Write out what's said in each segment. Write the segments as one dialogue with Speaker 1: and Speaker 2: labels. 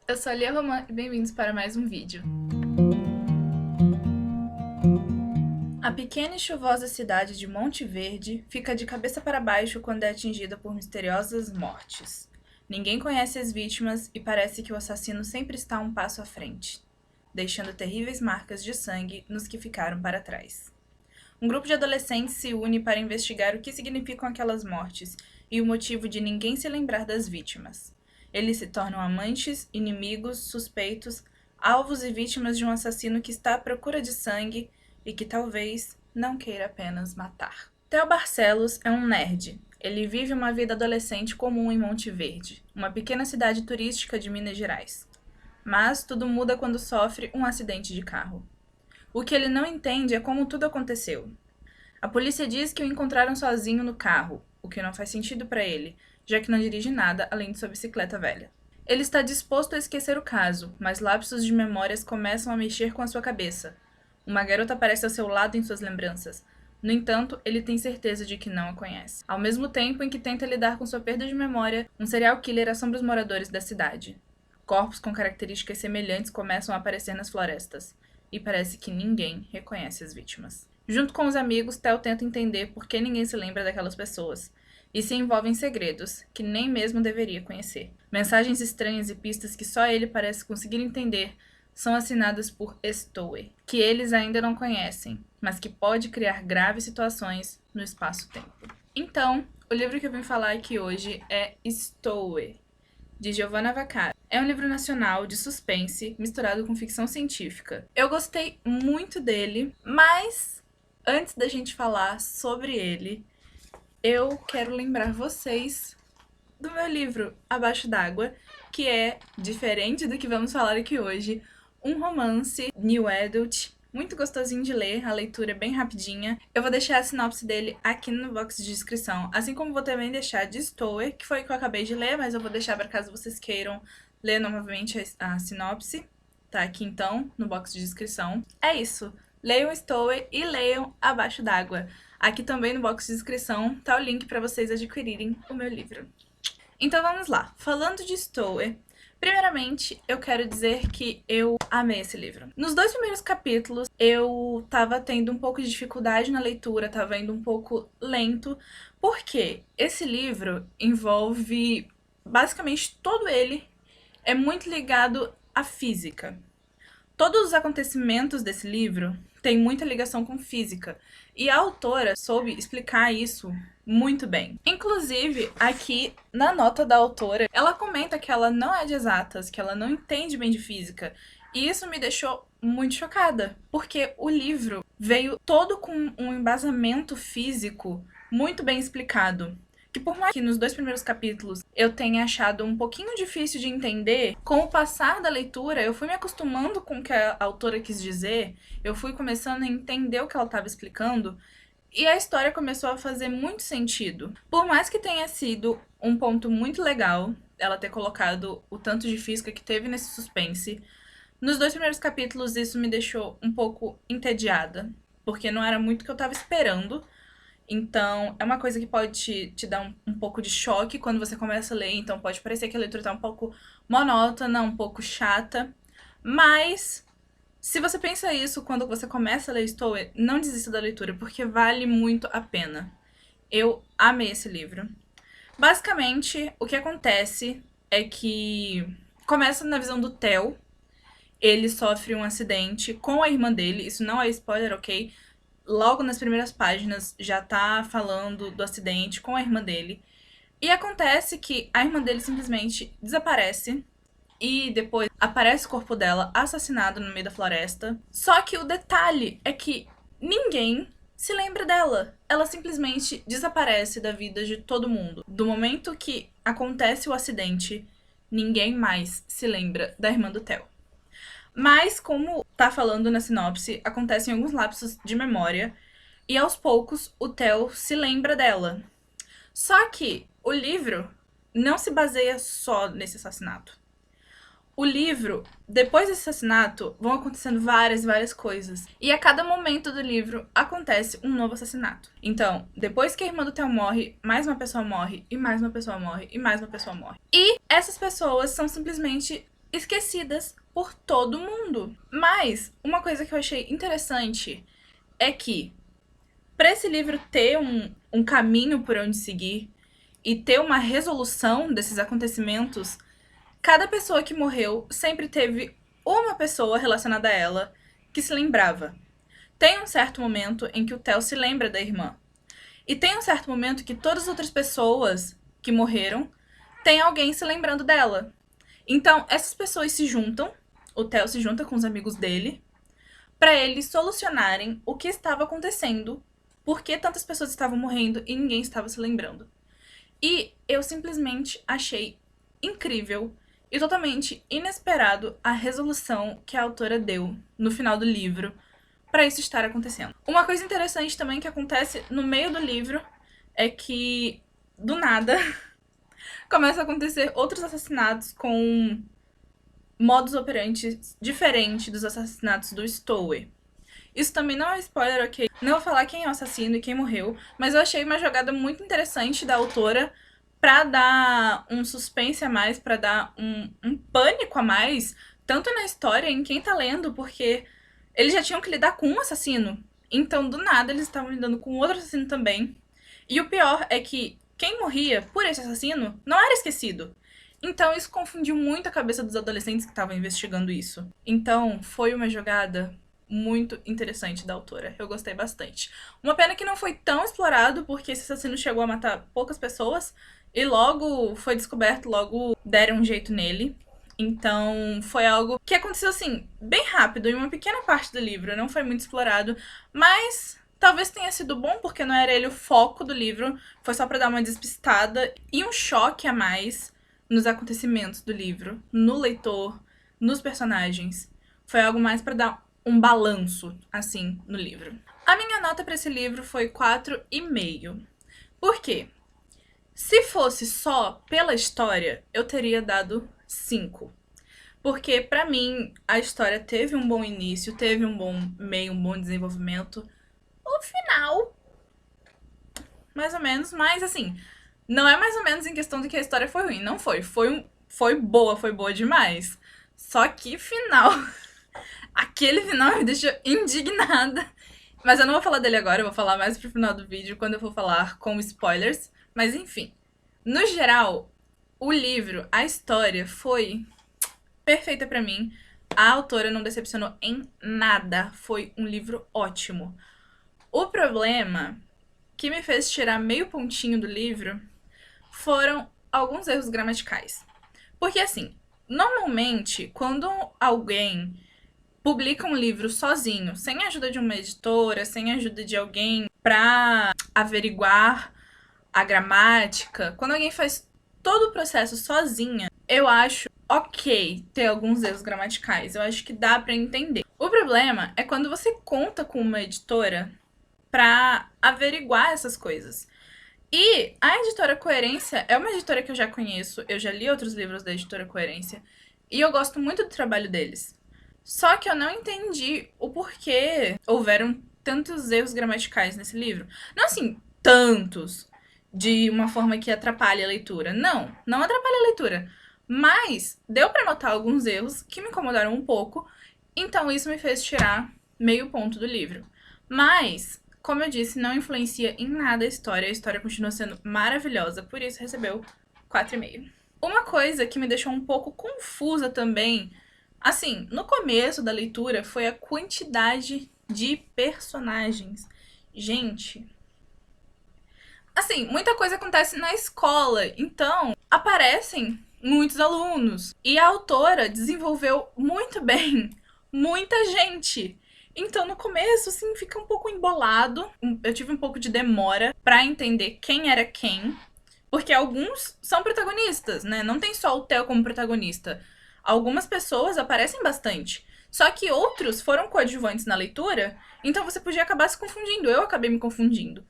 Speaker 1: Eu sou a Lia Roman e bem-vindos para mais um vídeo. A pequena e chuvosa cidade de Monte Verde fica de cabeça para baixo quando é atingida por misteriosas mortes. Ninguém conhece as vítimas e parece que o assassino sempre está um passo à frente, deixando terríveis marcas de sangue nos que ficaram para trás. Um grupo de adolescentes se une para investigar o que significam aquelas mortes e o motivo de ninguém se lembrar das vítimas. Eles se tornam amantes, inimigos, suspeitos, alvos e vítimas de um assassino que está à procura de sangue e que talvez não queira apenas matar. Theo Barcelos é um nerd. Ele vive uma vida adolescente comum em Monte Verde, uma pequena cidade turística de Minas Gerais. Mas tudo muda quando sofre um acidente de carro. O que ele não entende é como tudo aconteceu. A polícia diz que o encontraram sozinho no carro, o que não faz sentido para ele, já que não dirige nada além de sua bicicleta velha. Ele está disposto a esquecer o caso, mas lapsos de memórias começam a mexer com a sua cabeça. Uma garota aparece ao seu lado em suas lembranças. No entanto, ele tem certeza de que não a conhece. Ao mesmo tempo em que tenta lidar com sua perda de memória, um serial killer assombra os moradores da cidade. Corpos com características semelhantes começam a aparecer nas florestas, e parece que ninguém reconhece as vítimas. Junto com os amigos, Theo tenta entender por que ninguém se lembra daquelas pessoas, e se envolve em segredos que nem mesmo deveria conhecer. Mensagens estranhas e pistas que só ele parece conseguir entender são assinadas por Stowe, que eles ainda não conhecem, mas que pode criar graves situações no espaço-tempo. Então, o livro que eu vim falar aqui hoje é Stowe, de Giovanna Vaccaro. É um livro nacional de suspense misturado com ficção científica. Eu gostei muito dele, mas antes da gente falar sobre ele, eu quero lembrar vocês do meu livro Abaixo d'Água, que é, diferente do que vamos falar aqui hoje, um romance new adult, muito gostosinho de ler, a leitura é bem rapidinha. Eu vou deixar a sinopse dele aqui no box de descrição, assim como vou também deixar de Stowe, que foi o que eu acabei de ler, mas eu vou deixar para caso vocês queiram ler novamente a sinopse. Tá aqui então, no box de descrição. É isso. Leiam Stowe e leiam Abaixo d'Água. Aqui também no box de descrição tá o link para vocês adquirirem o meu livro. Então vamos lá. Falando de Stowe, primeiramente eu quero dizer que eu amei esse livro. Nos dois primeiros capítulos eu tava tendo um pouco de dificuldade na leitura, tava indo um pouco lento, porque esse livro envolve basicamente todo ele é muito ligado à física. Todos os acontecimentos desse livro têm muita ligação com física, e a autora soube explicar isso muito bem. Inclusive, aqui na nota da autora, ela comenta que ela não é de exatas, que ela não entende bem de física, e isso me deixou muito chocada, porque o livro veio todo com um embasamento físico muito bem explicado. Que por mais que nos dois primeiros capítulos eu tenha achado um pouquinho difícil de entender, com o passar da leitura eu fui me acostumando com o que a autora quis dizer, eu fui começando a entender o que ela estava explicando, e a história começou a fazer muito sentido. Por mais que tenha sido um ponto muito legal ela ter colocado o tanto de física que teve nesse suspense, nos dois primeiros capítulos isso me deixou um pouco entediada, porque não era muito o que eu estava esperando. Então, é uma coisa que pode te dar um pouco de choque quando você começa a ler. Então, pode parecer que a leitura tá um pouco monótona, um pouco chata. Mas, se você pensa isso quando você começa a ler Stowe, não desista da leitura, porque vale muito a pena. Eu amei esse livro. Basicamente, o que acontece é que começa na visão do Theo. Ele sofre um acidente com a irmã dele. Isso não é spoiler, ok? Logo nas primeiras páginas já tá falando do acidente com a irmã dele. E acontece que a irmã dele simplesmente desaparece e depois aparece o corpo dela assassinado no meio da floresta. Só que o detalhe é que ninguém se lembra dela. Ela simplesmente desaparece da vida de todo mundo. Do momento que acontece o acidente, ninguém mais se lembra da irmã do Theo. Mas, como tá falando na sinopse, acontecem alguns lapsos de memória e aos poucos o Theo se lembra dela. Só que o livro não se baseia só nesse assassinato. O livro, depois desse assassinato, vão acontecendo várias e várias coisas. E a cada momento do livro acontece um novo assassinato. Então, depois que a irmã do Theo morre, mais uma pessoa morre, e mais uma pessoa morre, e mais uma pessoa morre. E essas pessoas são simplesmente esquecidas por todo mundo. Mas uma coisa que eu achei interessante é que, para esse livro ter um caminho por onde seguir e ter uma resolução desses acontecimentos, cada pessoa que morreu sempre teve uma pessoa relacionada a ela que se lembrava. Tem um certo momento em que o Theo se lembra da irmã. E tem um certo momento que todas as outras pessoas que morreram tem alguém se lembrando dela. Então, essas pessoas se juntam, o Theo se junta com os amigos dele, para eles solucionarem o que estava acontecendo, por que tantas pessoas estavam morrendo e ninguém estava se lembrando. E eu simplesmente achei incrível e totalmente inesperado a resolução que a autora deu no final do livro para isso estar acontecendo. Uma coisa interessante também que acontece no meio do livro é que, do nada, começa a acontecer outros assassinatos com modus operandi diferente dos assassinatos do Stowe. Isso também não é spoiler, ok? Não vou falar quem é o assassino e quem morreu, mas eu achei uma jogada muito interessante da autora pra dar um suspense a mais, pra dar um pânico a mais, tanto na história, em quem tá lendo, porque eles já tinham que lidar com um assassino. Então, do nada, eles estavam lidando com outro assassino também. E o pior é que quem morria por esse assassino não era esquecido. Então, isso confundiu muito a cabeça dos adolescentes que estavam investigando isso. Então, foi uma jogada muito interessante da autora. Eu gostei bastante. Uma pena que não foi tão explorado, porque esse assassino chegou a matar poucas pessoas e logo foi descoberto, logo deram um jeito nele. Então, foi algo que aconteceu, assim, bem rápido, em uma pequena parte do livro, não foi muito explorado, mas talvez tenha sido bom, porque não era ele o foco do livro, foi só pra dar uma despistada e um choque a mais nos acontecimentos do livro, no leitor, nos personagens. Foi algo mais pra dar um balanço, assim, no livro. A minha nota pra esse livro foi 4,5. Por quê? Se fosse só pela história, eu teria dado 5. Porque, pra mim, a história teve um bom início, teve um bom meio, um bom desenvolvimento. O final, mais ou menos, mas assim, não é mais ou menos em questão de que a história foi ruim. Não foi. Foi boa demais. Só que final. Aquele final me deixou indignada. Mas eu não vou falar dele agora, eu vou falar mais pro final do vídeo, quando eu for falar com spoilers. Mas enfim, no geral, o livro, a história foi perfeita pra mim. A autora não decepcionou em nada. Foi um livro ótimo. O problema que me fez tirar meio pontinho do livro foram alguns erros gramaticais. Porque assim, normalmente, quando alguém publica um livro sozinho, sem a ajuda de uma editora, sem a ajuda de alguém pra averiguar a gramática, quando alguém faz todo o processo sozinha, eu acho ok ter alguns erros gramaticais. Eu acho que dá pra entender. O problema é quando você conta com uma editora pra averiguar essas coisas. E a editora Coerência é uma editora que eu já conheço, eu já li outros livros da editora Coerência, e eu gosto muito do trabalho deles. Só que eu não entendi o porquê houveram tantos erros gramaticais nesse livro. Não assim, tantos, de uma forma que atrapalhe a leitura. Não, não atrapalha a leitura. Mas deu pra notar alguns erros que me incomodaram um pouco, então isso me fez tirar meio ponto do livro. Mas, como eu disse, não influencia em nada a história continua sendo maravilhosa, por isso recebeu 4,5. Uma coisa que me deixou um pouco confusa também, assim, no começo da leitura, foi a quantidade de personagens. Gente, assim, muita coisa acontece na escola, então aparecem muitos alunos. E a autora desenvolveu muito bem muita gente. Então, no começo, assim, fica um pouco embolado. Eu tive um pouco de demora pra entender quem era quem. Porque alguns são protagonistas, né? Não tem só o Theo como protagonista. Algumas pessoas aparecem bastante. Só que outros foram coadjuvantes na leitura, então você podia acabar se confundindo. Eu acabei me confundindo.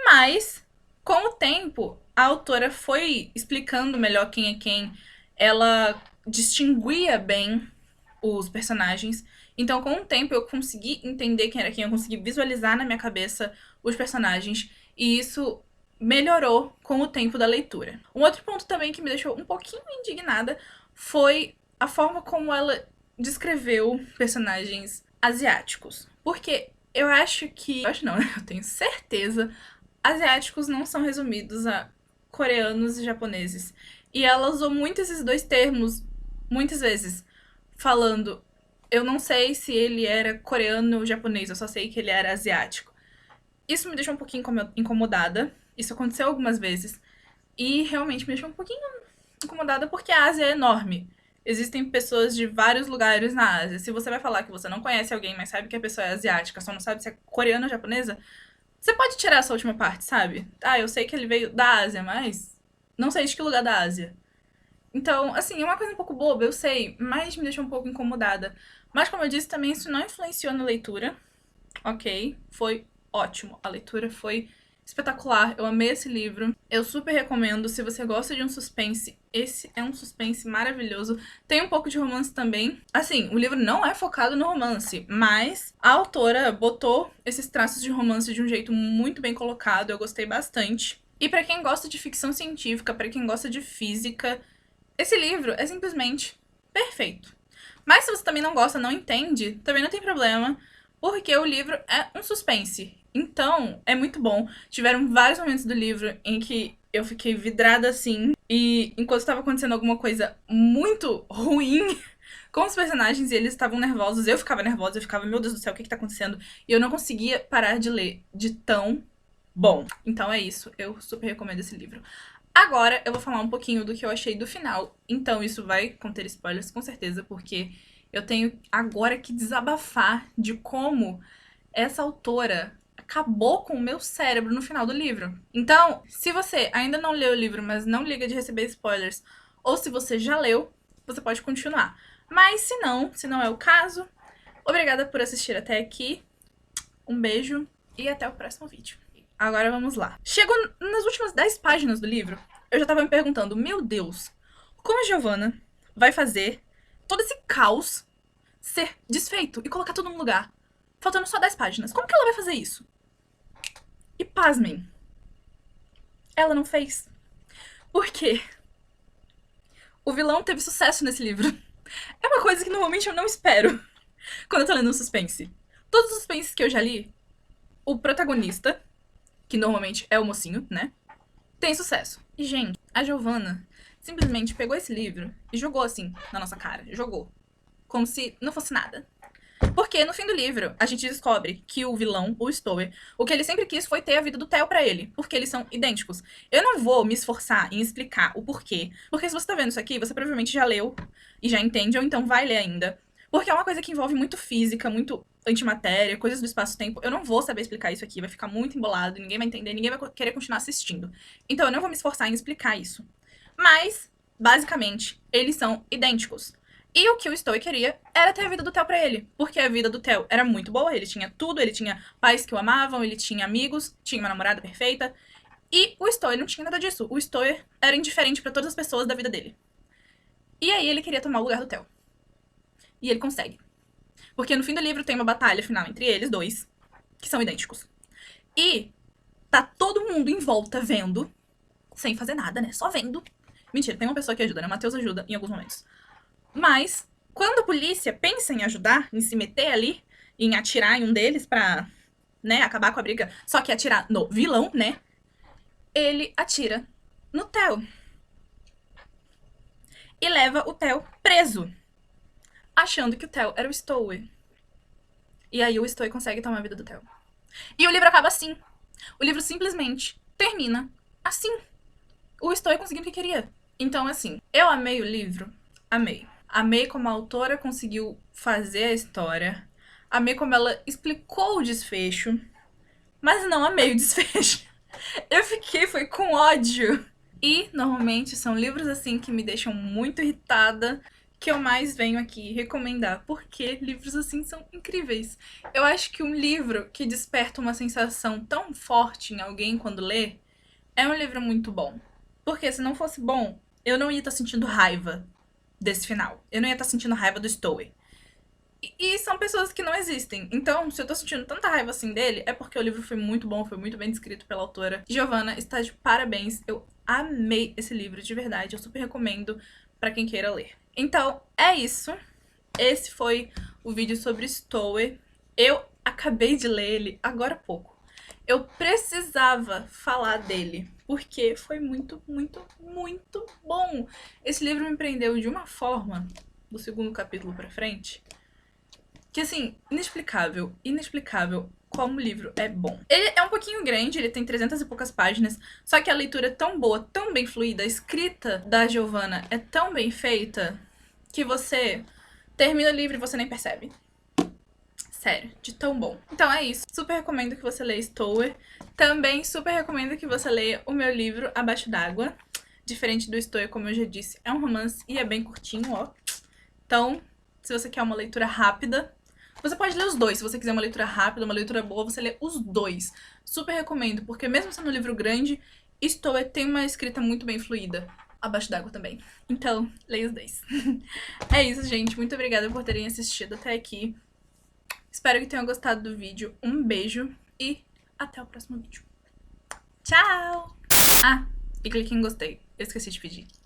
Speaker 1: Mas, com o tempo, a autora foi explicando melhor quem é quem. Ela distinguia bem os personagens. Então, com o tempo, eu consegui entender quem era quem, eu consegui visualizar na minha cabeça os personagens. E isso melhorou com o tempo da leitura. Um outro ponto também que me deixou um pouquinho indignada foi a forma como ela descreveu personagens asiáticos. Porque eu acho que... Eu acho não, né? Eu tenho certeza. Asiáticos não são resumidos a coreanos e japoneses. E ela usou muito esses dois termos, muitas vezes, falando... Eu não sei se ele era coreano ou japonês, eu só sei que ele era asiático. Isso me deixou um pouquinho incomodada. Isso aconteceu algumas vezes. E realmente me deixou um pouquinho incomodada porque a Ásia é enorme. Existem pessoas de vários lugares na Ásia. Se você vai falar que você não conhece alguém, mas sabe que a pessoa é asiática, só não sabe se é coreana ou japonesa, você pode tirar essa última parte, sabe? Ah, eu sei que ele veio da Ásia, mas não sei de que lugar da Ásia. Então, assim, é uma coisa um pouco boba, eu sei, mas me deixou um pouco incomodada. Mas, como eu disse, também isso não influenciou na leitura, ok? Foi ótimo. A leitura foi espetacular. Eu amei esse livro. Eu super recomendo. Se você gosta de um suspense, esse é um suspense maravilhoso. Tem um pouco de romance também. Assim, o livro não é focado no romance, mas a autora botou esses traços de romance de um jeito muito bem colocado. Eu gostei bastante. E pra quem gosta de ficção científica, pra quem gosta de física, esse livro é simplesmente perfeito. Mas se você também não gosta, não entende, também não tem problema, porque o livro é um suspense. Então, é muito bom. Tiveram vários momentos do livro em que eu fiquei vidrada assim, e enquanto estava acontecendo alguma coisa muito ruim com os personagens e eles estavam nervosos, eu ficava nervosa, eu ficava, meu Deus do céu, o que tá acontecendo? E eu não conseguia parar de ler de tão bom. Então é isso, eu super recomendo esse livro. Agora eu vou falar um pouquinho do que eu achei do final. Então isso vai conter spoilers, com certeza, porque eu tenho agora que desabafar de como essa autora acabou com o meu cérebro no final do livro. Então, se você ainda não leu o livro, mas não liga de receber spoilers, ou se você já leu, você pode continuar. Mas se não é o caso, obrigada por assistir até aqui. Um beijo e até o próximo vídeo. Agora vamos lá. Chegou nas últimas 10 páginas do livro, eu já tava me perguntando, meu Deus, como a Giovanna vai fazer todo esse caos ser desfeito e colocar tudo no lugar? Faltando só 10 páginas. Como que ela vai fazer isso? E pasmem, ela não fez. Por quê? O vilão teve sucesso nesse livro. É uma coisa que normalmente eu não espero quando eu tô lendo um suspense. Todos os suspenses que eu já li, o protagonista, que normalmente é o mocinho, né, tem sucesso. E, gente, a Giovanna simplesmente pegou esse livro e jogou assim na nossa cara. Jogou. Como se não fosse nada. Porque no fim do livro, a gente descobre que o vilão, o Stower, o que ele sempre quis foi ter a vida do Theo pra ele, porque eles são idênticos. Eu não vou me esforçar em explicar o porquê, porque se você tá vendo isso aqui, você provavelmente já leu e já entende, ou então vai ler ainda. Porque é uma coisa que envolve muito física, muito antimatéria, coisas do espaço-tempo. Eu não vou saber explicar isso aqui, vai ficar muito embolado, ninguém vai entender, ninguém vai querer continuar assistindo. Então eu não vou me esforçar em explicar isso. Mas, basicamente, eles são idênticos. E o que o Stowe queria era ter a vida do Theo pra ele. Porque a vida do Theo era muito boa, ele tinha tudo, ele tinha pais que o amavam, ele tinha amigos, tinha uma namorada perfeita. E o Stowe não tinha nada disso. O Stowe era indiferente pra todas as pessoas da vida dele. E aí ele queria tomar o lugar do Theo. E ele consegue. Porque no fim do livro tem uma batalha final entre eles dois, que são idênticos. E tá todo mundo em volta vendo, sem fazer nada, né? Só vendo. Mentira, tem uma pessoa que ajuda, né? O Matheus ajuda em alguns momentos. Mas, quando a polícia pensa em ajudar, em se meter ali, em atirar em um deles pra, né, acabar com a briga, só que atirar no vilão, né, ele atira no Theo. E leva o Theo preso, achando que o Theo era o Stowe. E aí o Stowe consegue tomar a vida do Theo. E o livro acaba assim. O livro simplesmente termina assim. O Stowe conseguindo o que queria. Então, assim, eu amei o livro. Amei. Amei como a autora conseguiu fazer a história. Amei como ela explicou o desfecho. Mas não amei o desfecho. Eu foi com ódio. E, normalmente, são livros assim que me deixam muito irritada que eu mais venho aqui recomendar. Porque livros assim são incríveis. Eu acho que um livro que desperta uma sensação tão forte em alguém quando lê é um livro muito bom. Porque se não fosse bom, eu não ia estar sentindo raiva desse final. Eu não ia estar sentindo raiva do Stowe. E são pessoas que não existem. Então, se eu tô sentindo tanta raiva assim dele, é porque o livro foi muito bom, foi muito bem descrito pela autora. Giovanna está de parabéns. Eu amei esse livro, de verdade. Eu super recomendo pra quem queira ler. Então, é isso. Esse foi o vídeo sobre Stowe. Eu acabei de ler ele agora há pouco. Eu precisava falar dele, porque foi muito, muito, muito bom. Esse livro me prendeu de uma forma, do segundo capítulo pra frente, que assim, inexplicável, inexplicável como o livro é bom. Ele é um pouquinho grande, ele tem 300 e poucas páginas, só que a leitura é tão boa, tão bem fluida, a escrita da Giovanna é tão bem feita, que você termina o livro e você nem percebe. Sério, de tão bom. Então é isso. Super recomendo que você leia Stowe. Também super recomendo que você leia o meu livro Abaixo d'Água. Diferente do Stowe, como eu já disse, é um romance e é bem curtinho, ó. Então, se você quer uma leitura rápida, você pode ler os dois. Se você quiser uma leitura rápida, uma leitura boa, você lê os dois. Super recomendo, porque mesmo sendo um livro grande, Stowe tem uma escrita muito bem fluida. Abaixo d'Água também. Então, leia os dois. É isso, gente. Muito obrigada por terem assistido até aqui. Espero que tenham gostado do vídeo. Um beijo e até o próximo vídeo. Tchau! Ah, e clique em gostei. Eu esqueci de pedir.